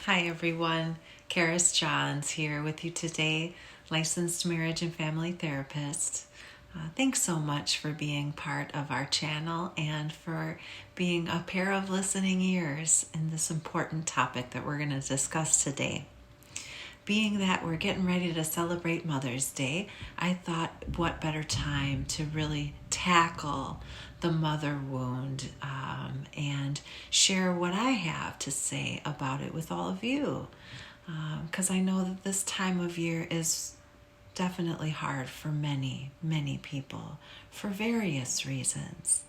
Hi everyone, Karis Johns here with you today, licensed marriage and family therapist. Thanks so much for being part of our channel and for being a pair of listening ears in this important topic that we're going to discuss today. Being that we're getting ready to celebrate Mother's Day, I thought what better time to really tackle the mother wound and share what I have to say about it with all of you. Because I know that this time of year is definitely hard for many, many people for various reasons.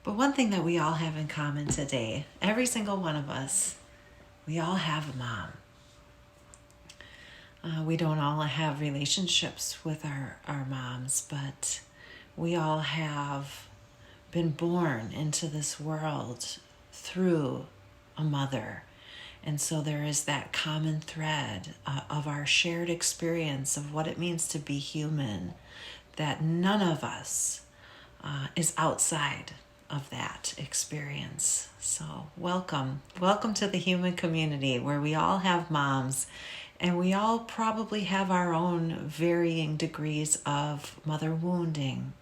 But one thing that we all have in common today, every single one of us, we all have a mom. We don't all have relationships with our moms, but we all have been born into this world through a mother. And so there is that common thread of our shared experience of what it means to be human, that none of us is outside of that experience. So welcome to the human community where we all have moms and we all probably have our own varying degrees of mother wounding,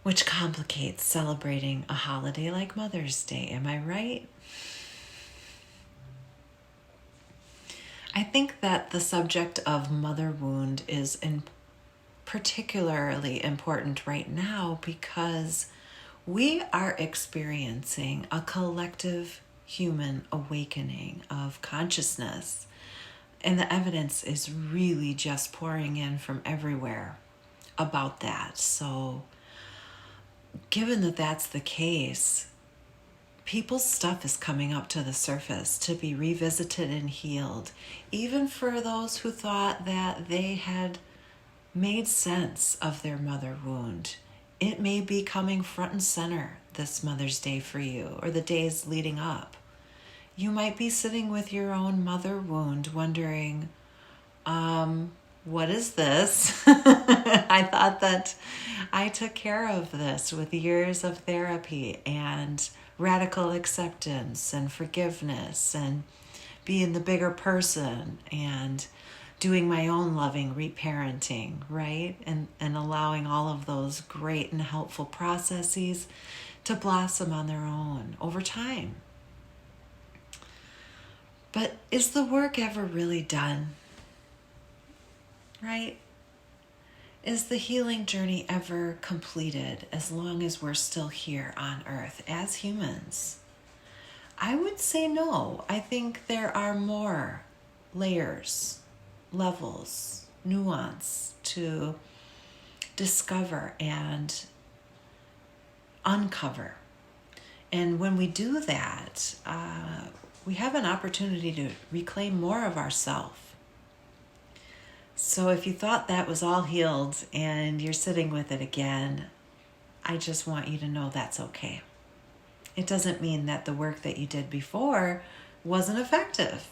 which complicates celebrating a holiday like Mother's Day. Am I right? I think that the subject of mother wound is particularly important right now because we are experiencing a collective human awakening of consciousness, and the evidence is really just pouring in from everywhere about that. So given that that's the case, people's stuff is coming up to the surface to be revisited and healed, even for those who thought that they had made sense of their mother wound. It may be coming front and center this Mother's Day for you, or the days leading up. You might be sitting with your own mother wound wondering, what is this? I thought that I took care of this with years of therapy and radical acceptance and forgiveness and being the bigger person and doing my own loving reparenting, right? And allowing all of those great and helpful processes to blossom on their own over time. But is the work ever really done? Right? Is the healing journey ever completed as long as we're still here on Earth as humans? I would say no. I think there are more layers, levels, nuance to discover and uncover. And when we do that, we have an opportunity to reclaim more of ourselves. So if you thought that was all healed and you're sitting with it again, I just want you to know that's okay. It doesn't mean that the work that you did before wasn't effective.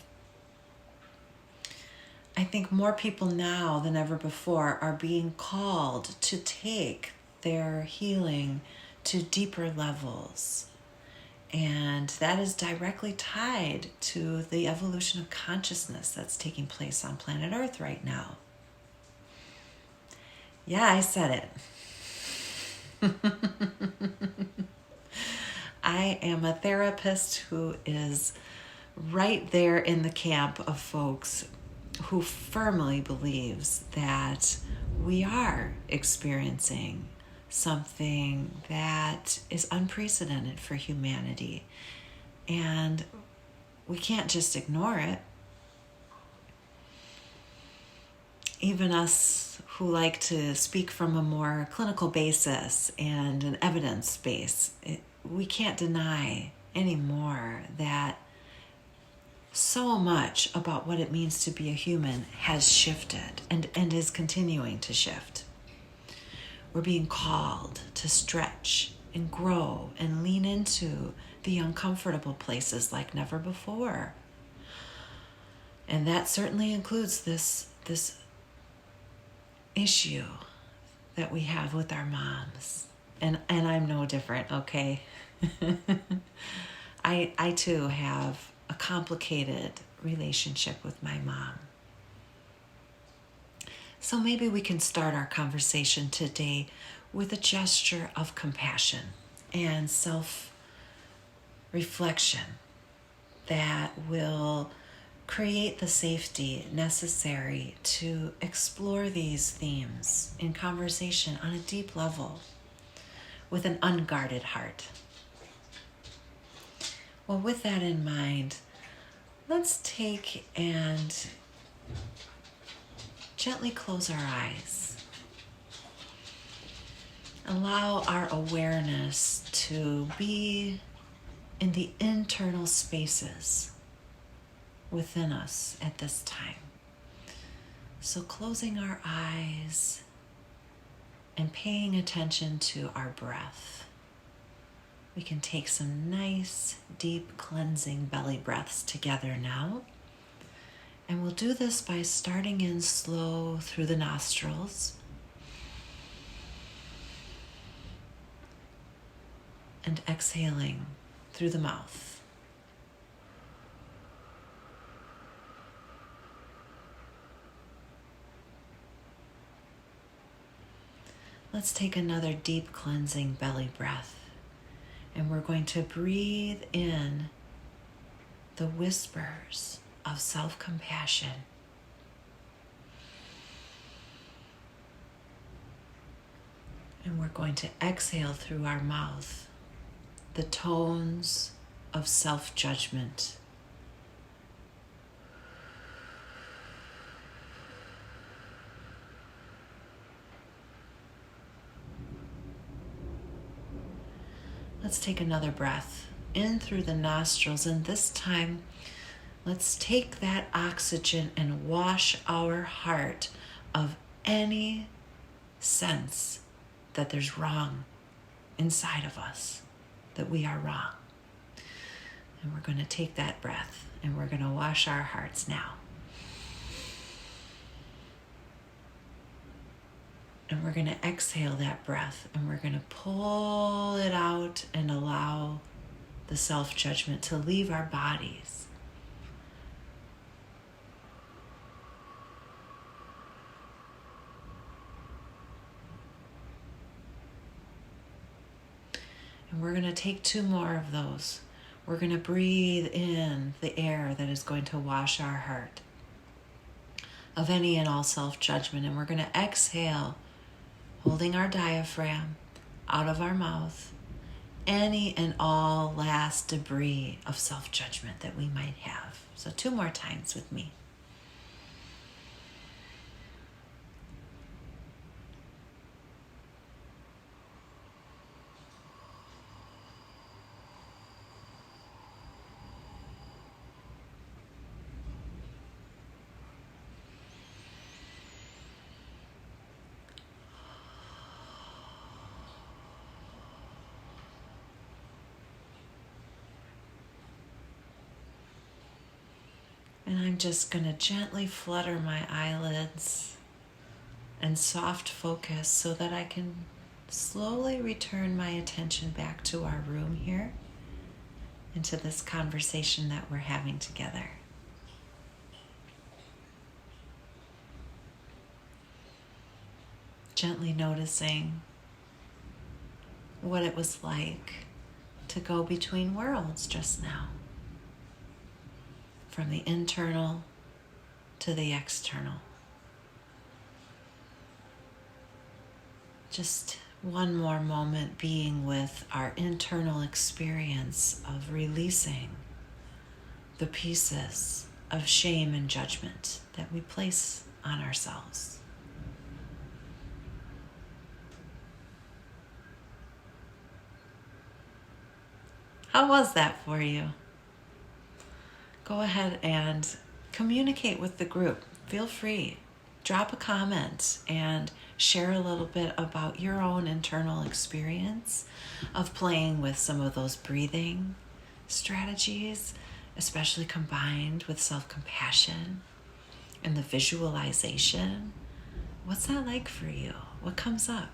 I think more people now than ever before are being called to take their healing to deeper levels. And that is directly tied to the evolution of consciousness that's taking place on planet Earth right now. Yeah, I said it. I am a therapist who is right there in the camp of folks who firmly believes that we are experiencing something that is unprecedented for humanity. And we can't just ignore it. Even us who like to speak from a more clinical basis and an evidence base, we can't deny anymore that so much about what it means to be a human has shifted and is continuing to shift. We're being called to stretch and grow and lean into the uncomfortable places like never before. And that certainly includes this issue that we have with our moms. And I'm no different, okay? I too have a complicated relationship with my mom. So maybe we can start our conversation today with a gesture of compassion and self-reflection that will create the safety necessary to explore these themes in conversation on a deep level with an unguarded heart. Well, with that in mind, let's take and gently close our eyes. Allow our awareness to be in the internal spaces within us at this time. So closing our eyes and paying attention to our breath. We can take some nice, deep, cleansing belly breaths together now. And we'll do this by starting in slow through the nostrils and exhaling through the mouth. Let's take another deep cleansing belly breath. And we're going to breathe in the whispers of self-compassion. And we're going to exhale through our mouth the tones of self-judgment. Let's take another breath in through the nostrils, and this time let's take that oxygen and wash our heart of any sense that there's wrong inside of us, that we are wrong. And we're going to take that breath and we're going to wash our hearts now. And we're going to exhale that breath and we're going to pull it out and allow the self-judgment to leave our bodies. And we're going to take 2 more of those. We're going to breathe in the air that is going to wash our heart of any and all self-judgment. And we're going to exhale, holding our diaphragm out of our mouth, any and all last debris of self-judgment that we might have. So 2 more times with me. And I'm just going to gently flutter my eyelids and soft focus so that I can slowly return my attention back to our room here, into this conversation that we're having together. Gently noticing what it was like to go between worlds just now. From the internal to the external. Just one more moment being with our internal experience of releasing the pieces of shame and judgment that we place on ourselves. How was that for you? Go ahead and communicate with the group. Feel free. Drop a comment and share a little bit about your own internal experience of playing with some of those breathing strategies, especially combined with self-compassion and the visualization. What's that like for you? What comes up?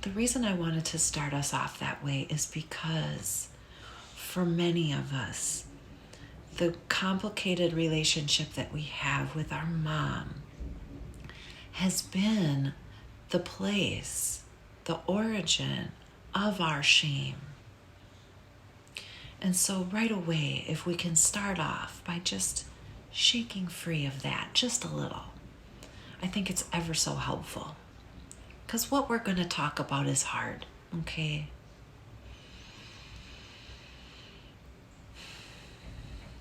The reason I wanted to start us off that way is because for many of us, the complicated relationship that we have with our mom has been the place, the origin of our shame. And so right away, if we can start off by just shaking free of that just a little, I think it's ever so helpful. Because what we're going to talk about is hard, okay?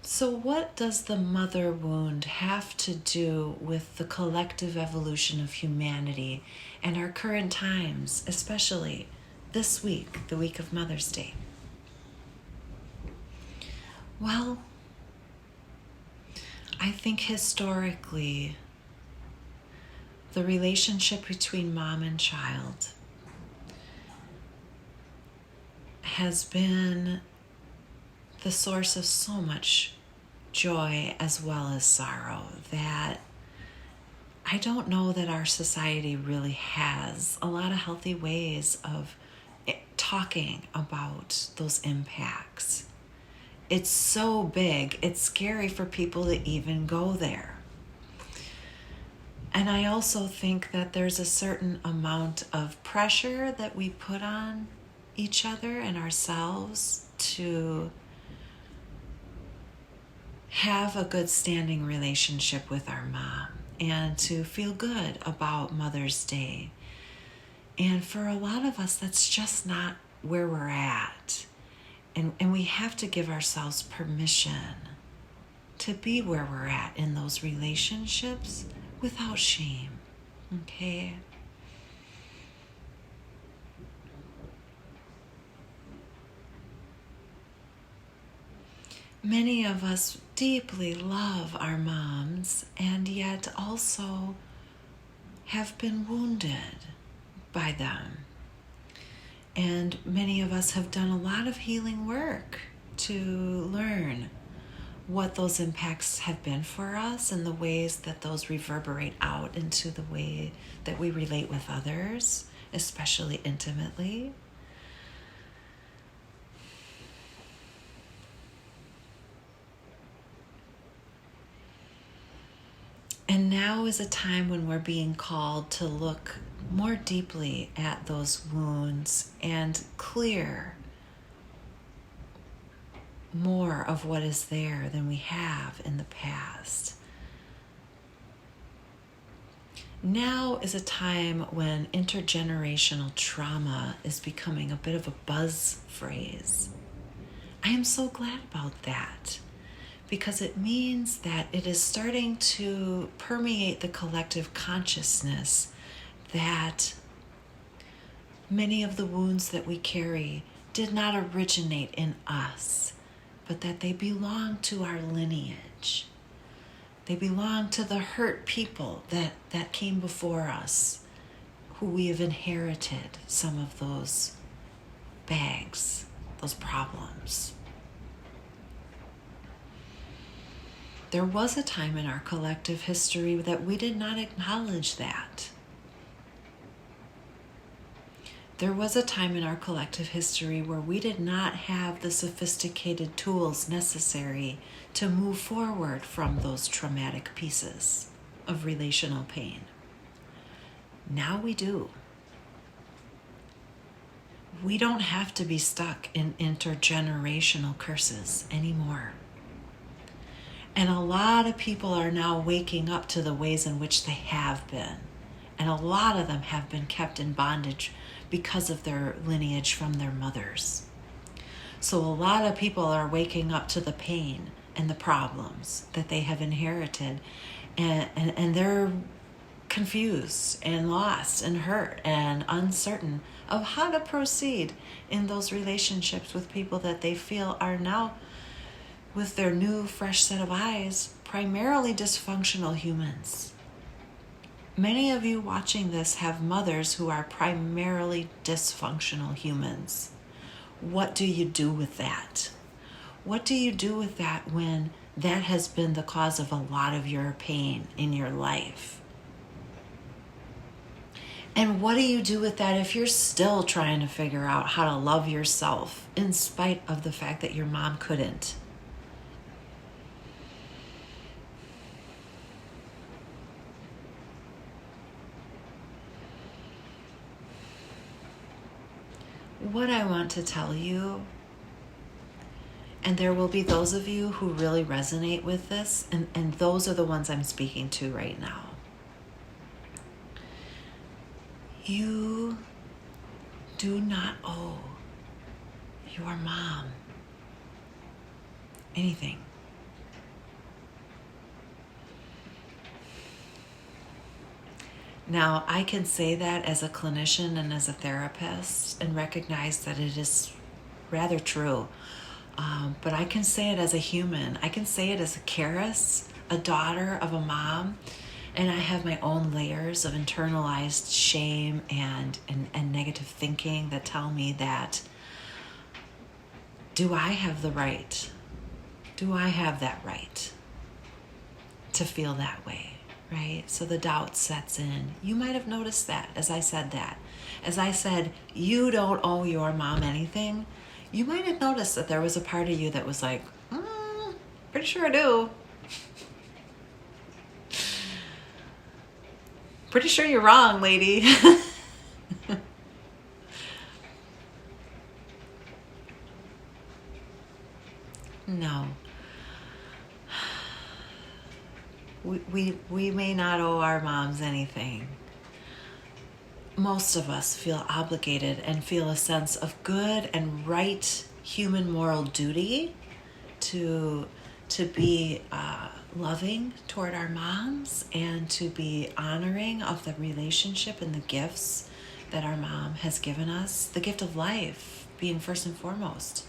So what does the mother wound have to do with the collective evolution of humanity and our current times, especially this week, the week of Mother's Day? Well, I think historically, the relationship between mom and child has been the source of so much joy as well as sorrow that I don't know that our society really has a lot of healthy ways of talking about those impacts. It's so big, it's scary for people to even go there. And I also think that there's a certain amount of pressure that we put on each other and ourselves to have a good standing relationship with our mom and to feel good about Mother's Day. And for a lot of us, that's just not where we're at. And we have to give ourselves permission to be where we're at in those relationships without shame, okay? Many of us deeply love our moms and yet also have been wounded by them. And many of us have done a lot of healing work to learn what those impacts have been for us and the ways that those reverberate out into the way that we relate with others, especially intimately. And now is a time when we're being called to look more deeply at those wounds and clear more of what is there than we have in the past. Now is a time when intergenerational trauma is becoming a bit of a buzz phrase. I am so glad about that, because it means that it is starting to permeate the collective consciousness that many of the wounds that we carry did not originate in us, but that they belong to our lineage. They belong to the hurt people that came before us, who we have inherited some of those bags, those problems. There was a time in our collective history that we did not acknowledge that. There was a time in our collective history where we did not have the sophisticated tools necessary to move forward from those traumatic pieces of relational pain. Now we do. We don't have to be stuck in intergenerational curses anymore. And a lot of people are now waking up to the ways in which they have been. And a lot of them have been kept in bondage because of their lineage from their mothers. So a lot of people are waking up to the pain and the problems that they have inherited. And they're confused and lost and hurt and uncertain of how to proceed in those relationships with people that they feel are now, with their new, fresh set of eyes, primarily dysfunctional humans. Many of you watching this have mothers who are primarily dysfunctional humans. What do you do with that? What do you do with that when that has been the cause of a lot of your pain in your life? And what do you do with that if you're still trying to figure out how to love yourself in spite of the fact that your mom couldn't? What I want to tell you, and there will be those of you who really resonate with this, and those are the ones I'm speaking to right now. You do not owe your mom anything. Now, I can say that as a clinician and as a therapist and recognize that it is rather true. But I can say it as a human. I can say it as a Karis, a daughter of a mom, and I have my own layers of internalized shame and negative thinking that tell me that, do I have the right? Do I have that right to feel that way? Right? So the doubt sets in. You might have noticed that as I said that. As I said, you don't owe your mom anything. You might have noticed that there was a part of you that was like, pretty sure I do. Pretty sure you're wrong, lady. No. We may not owe our moms anything. Most of us feel obligated and feel a sense of good and right human moral duty to be loving toward our moms and to be honoring of the relationship and the gifts that our mom has given us, the gift of life being first and foremost,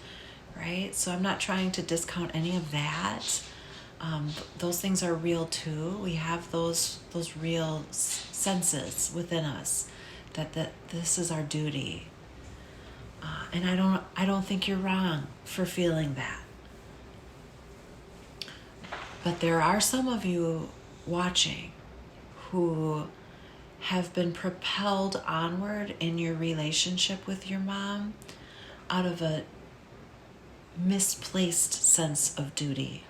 right? So I'm not trying to discount any of that. Those things are real too. We have those real senses within us that this is our duty, and I don't think you're wrong for feeling that. But there are some of you watching who have been propelled onward in your relationship with your mom out of a misplaced sense of duty.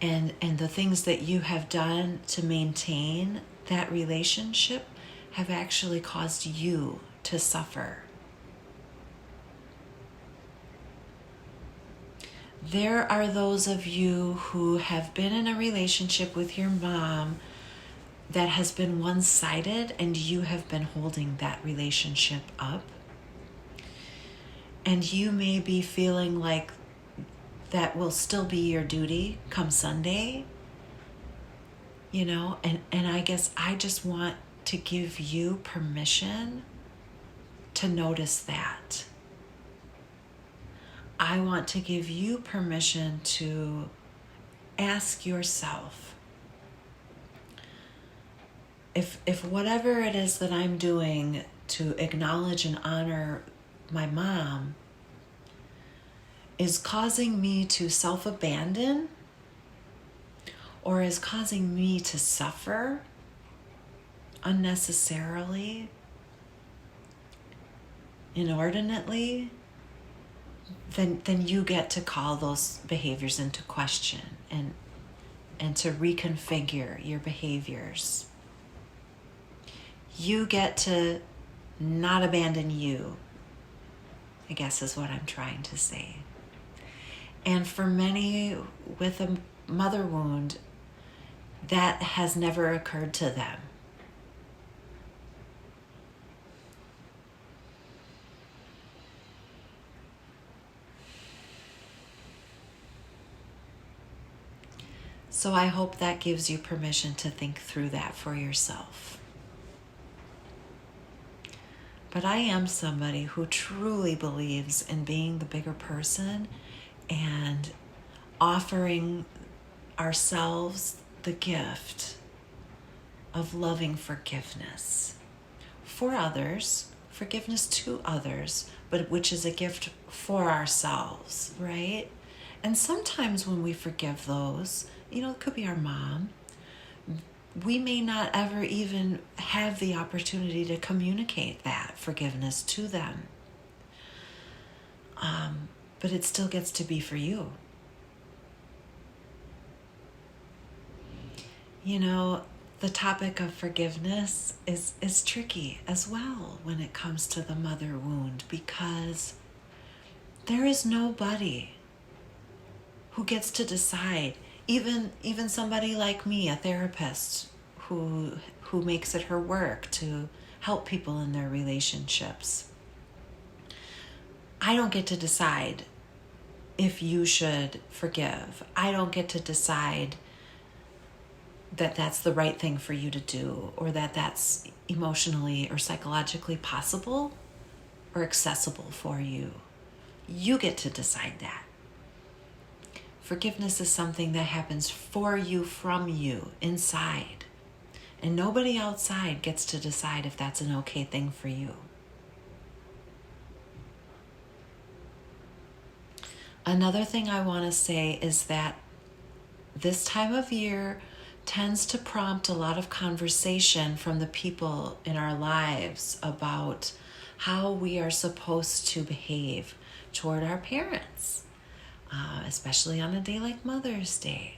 And the things that you have done to maintain that relationship have actually caused you to suffer. There are those of you who have been in a relationship with your mom that has been one-sided, and you have been holding that relationship up. And you may be feeling like that will still be your duty come Sunday, and I guess I just want to give you permission to notice that. I want to give you permission to ask yourself, if whatever it is that I'm doing to acknowledge and honor my mom is causing me to self-abandon or is causing me to suffer unnecessarily, inordinately, then you get to call those behaviors into question and to reconfigure your behaviors. You get to not abandon you, I guess is what I'm trying to say. And for many with a mother wound, that has never occurred to them. So I hope that gives you permission to think through that for yourself. But I am somebody who truly believes in being the bigger person and offering ourselves the gift of loving forgiveness for others, forgiveness to others, but which is a gift for ourselves, right? And sometimes when we forgive those, it could be our mom, we may not ever even have the opportunity to communicate that forgiveness to them. But it still gets to be for you. You know, the topic of forgiveness is tricky as well when it comes to the mother wound, because there is nobody who gets to decide, even somebody like me, a therapist who makes it her work to help people in their relationships. I don't get to decide if you should forgive. I don't get to decide that that's the right thing for you to do, or that that's emotionally or psychologically possible or accessible for you. You get to decide that. Forgiveness is something that happens for you, from you, inside. And nobody outside gets to decide if that's an okay thing for you. Another thing I want to say is that this time of year tends to prompt a lot of conversation from the people in our lives about how we are supposed to behave toward our parents, especially on a day like Mother's Day.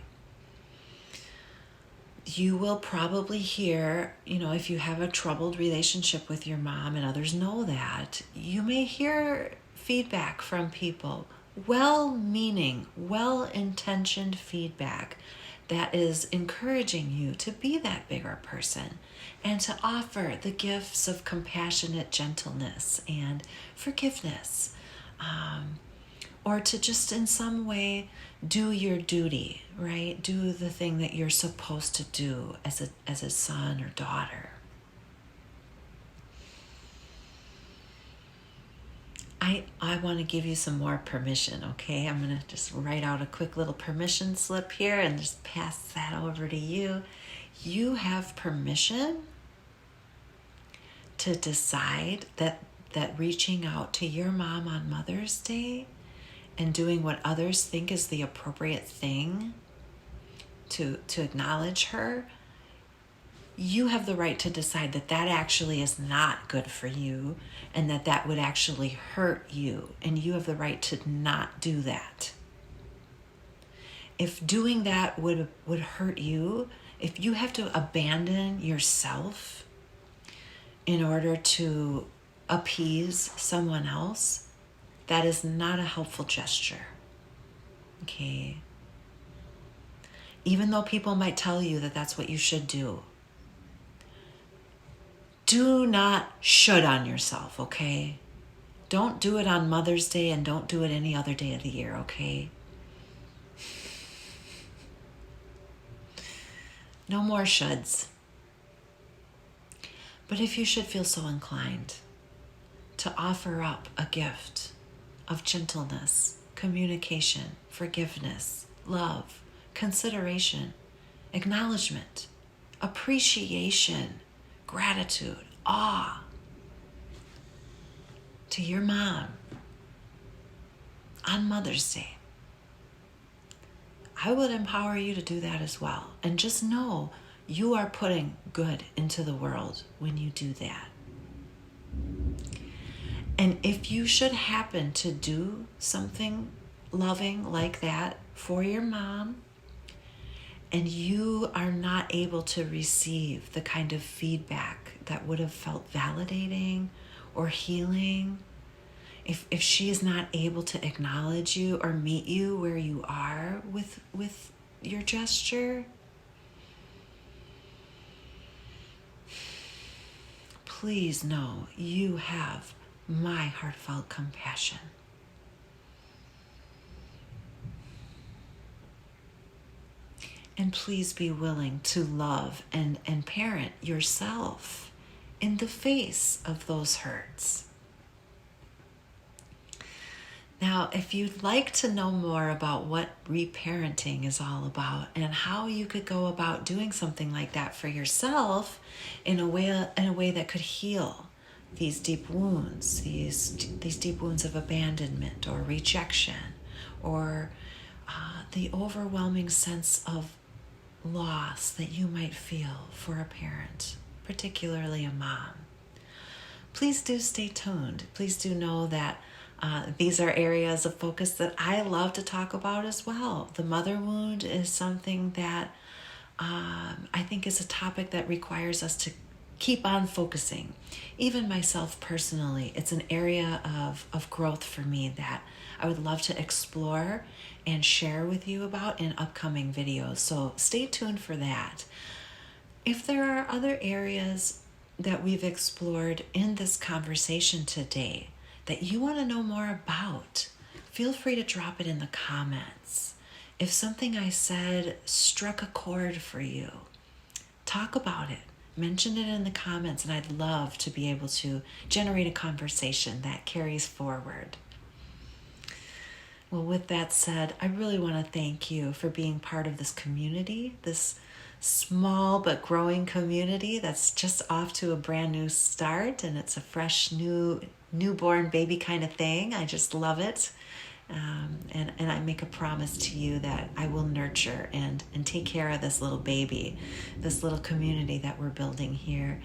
You will probably hear, if you have a troubled relationship with your mom, and others know that, you may hear feedback from people, well-meaning, well-intentioned feedback that is encouraging you to be that bigger person and to offer the gifts of compassionate gentleness and forgiveness, or to just in some way do your duty, right? Do the thing that you're supposed to do as a son or daughter. I want to give you some more permission, okay? I'm going to just write out a quick little permission slip here and just pass that over to you. You have permission to decide that reaching out to your mom on Mother's Day and doing what others think is the appropriate thing to acknowledge her, you have the right to decide that actually is not good for you, and that would actually hurt you, and you have the right to not do that. If doing that would hurt you, if you have to abandon yourself in order to appease someone else, that is not a helpful gesture. Okay? Even though people might tell you that that's what you should do, do not should on yourself, okay? Don't do it on Mother's Day, and don't do it any other day of the year, okay? No more shoulds. But if you should feel so inclined to offer up a gift of gentleness, communication, forgiveness, love, consideration, acknowledgement, appreciation, gratitude, awe to your mom on Mother's Day, I would empower you to do that as well. And just know you are putting good into the world when you do that. And if you should happen to do something loving like that for your mom, and you are not able to receive the kind of feedback that would have felt validating or healing, if she is not able to acknowledge you or meet you where you are with your gesture, please know you have my heartfelt compassion. And please be willing to love and parent yourself in the face of those hurts. Now, if you'd like to know more about what reparenting is all about and how you could go about doing something like that for yourself in a way that could heal these deep wounds, these deep wounds of abandonment or rejection, or the overwhelming sense of loss that you might feel for a parent, particularly a mom, please do stay tuned. Please do know that these are areas of focus that I love to talk about as well. The mother wound is something that I think is a topic that requires us to keep on focusing. Even myself personally, it's an area of growth for me that I would love to explore and share with you about in upcoming videos. So stay tuned for that. If there are other areas that we've explored in this conversation today that you want to know more about, feel free to drop it in the comments. If something I said struck a chord for you, talk about it. Mention it in the comments, and I'd love to be able to generate a conversation that carries forward. Well, with that said, I really want to thank you for being part of this community, this small but growing community that's just off to a brand new start, and it's a fresh newborn baby kind of thing. I just love it. And I make a promise to you that I will nurture and take care of this little baby, this little community that we're building here,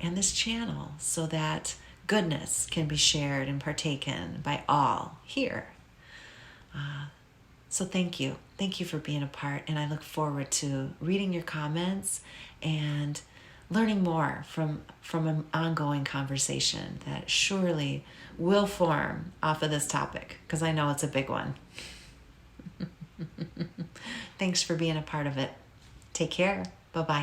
and this channel, so that goodness can be shared and partaken by all here. So thank you. Thank you for being a part, and I look forward to reading your comments and learning more from an ongoing conversation that surely will form off of this topic, because I know it's a big one. Thanks for being a part of it. Take care. Bye-bye.